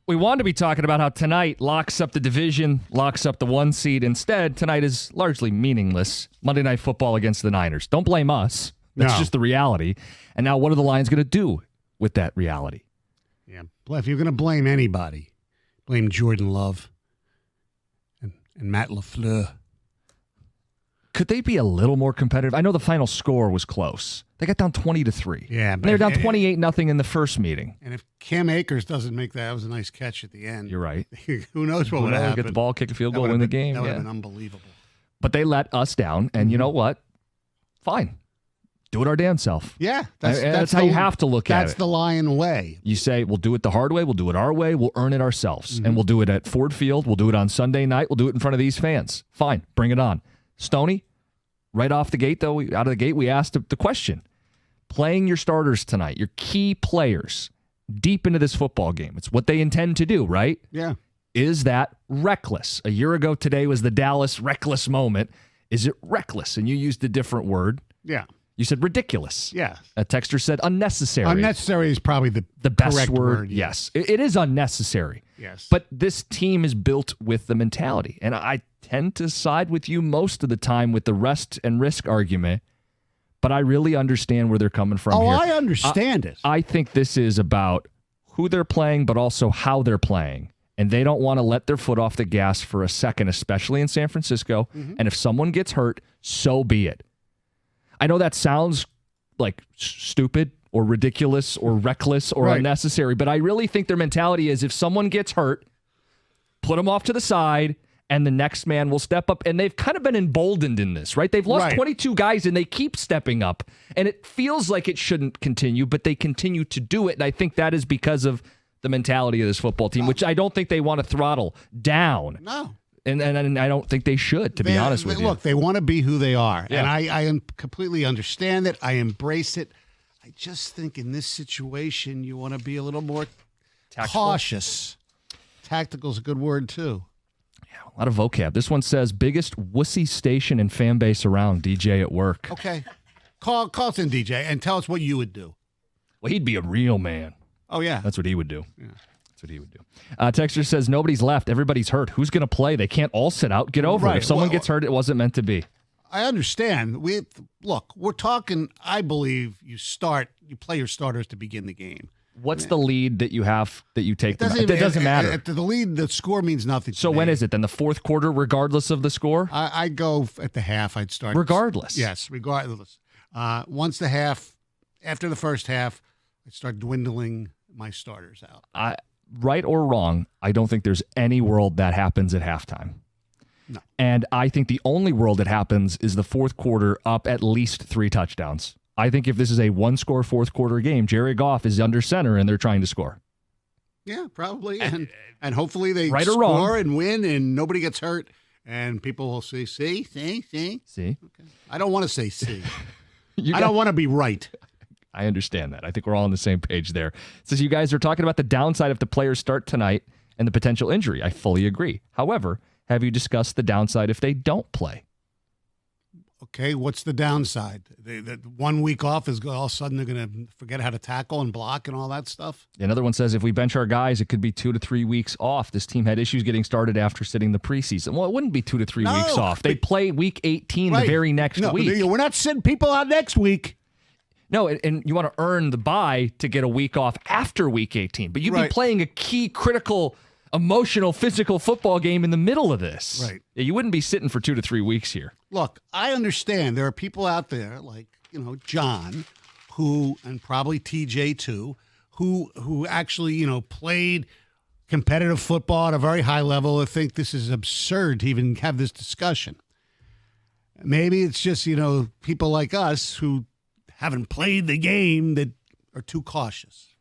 We wanted to be talking about how tonight locks up the division, locks up the 1 seed. Instead, tonight is largely meaningless. Monday Night Football against the Niners. Don't blame us. That's just the reality. And now what are the Lions going to do with that reality? Yeah. If you're going to blame anybody, blame Jordan Love and Matt LaFleur. Could they be a little more competitive? I know the final score was close. They got down 20-3. Yeah, but they were down 28-0 in the first meeting. And if Cam Akers doesn't make that was a nice catch at the end. You're right. Who knows what would happen? Get the ball, kick a field goal, win the game. That would have been unbelievable. But they let us down, and you know what? Fine. Do it our damn self. Yeah. That's how you have to look at it. That's the Lion way. You say, we'll do it the hard way, we'll do it our way, we'll earn it ourselves. And we'll do it at Ford Field, we'll do it on Sunday night, we'll do it in front of these fans. Fine, bring it on. Stoney, right off the gate, though, out of the gate, we asked the question. Playing your starters tonight, your key players, deep into this football game. It's what they intend to do, right? Yeah. Is that reckless? A year ago today was the Dallas reckless moment. Is it reckless? And you used a different word. Yeah. You said ridiculous. Yeah. A texter said unnecessary. Unnecessary is probably the best correct word. Yes. It is unnecessary. Yes. But this team is built with the mentality. And I tend to side with you most of the time with the rest and risk argument. But I really understand where they're coming from here. I understand it. I think this is about who they're playing, but also how they're playing. And they don't want to let their foot off the gas for a second, especially in San Francisco. And if someone gets hurt, so be it. I know that sounds like stupid or ridiculous or reckless or unnecessary, but I really think their mentality is if someone gets hurt, put them off to the side, and the next man will step up. And they've kind of been emboldened in this, right? They've lost 22 guys, and they keep stepping up. And it feels like it shouldn't continue, but they continue to do it. And I think that is because of the mentality of this football team, which I don't think they want to throttle down. No. And I don't think they should, to be honest with you. Look, they want to be who they are. Yeah. And I completely understand it. I embrace it. I just think in this situation, you want to be a little more cautious. Tactical is a good word, too. Yeah, a lot of vocab. This one says, biggest wussy station and fan base around, DJ at work. Okay. Call us in, DJ, and tell us what you would do. Well, he'd be a real man. Oh, yeah. That's what he would do. Yeah. That's what he would do. Texter says, nobody's left. Everybody's hurt. Who's going to play? They can't all sit out. Get over it. If someone gets hurt, it wasn't meant to be. I understand. Look, we're talking, I believe, you play your starters to begin the game. What's the lead that you have that you take? It doesn't matter. The lead, the score means nothing. So when is it? Then the fourth quarter, regardless of the score? I go at the half. I'd start. Regardless? Yes, regardless. Once the half, after the first half, I'd start dwindling my starters out. Right or wrong, I don't think there's any world that happens at halftime. No. And I think the only world that happens is the fourth quarter up at least 3 touchdowns. I think if this is a one-score fourth quarter game, Jared Goff is under center and they're trying to score. Yeah, probably. And hopefully they right or score wrong. And win and nobody gets hurt and people will say, see. See? Okay. I don't want to say see. I don't want to be right. I understand that. I think we're all on the same page there. It says you guys are talking about the downside if the players start tonight and the potential injury. I fully agree. However, have you discussed the downside if they don't play? Okay, what's the downside? The 1 week off is all of a sudden they're going to forget how to tackle and block and all that stuff? Another one says if we bench our guys, it could be 2 to 3 weeks off. This team had issues getting started after sitting the preseason. Well, it wouldn't be 2 to 3 weeks off. They'd play week 18 the very next week. We're not sitting people out next week. No, and you want to earn the bye to get a week off after week 18. But you'd be playing a key, critical, emotional, physical football game in the middle of this. Right. You wouldn't be sitting for 2 to 3 weeks here. Look, I understand there are people out there like, John, who, and probably TJ too, who actually, played competitive football at a very high level and think this is absurd to even have this discussion. Maybe it's just, people like us who haven't played the game that are too cautious.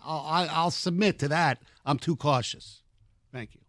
I'll submit to that. I'm too cautious. Thank you.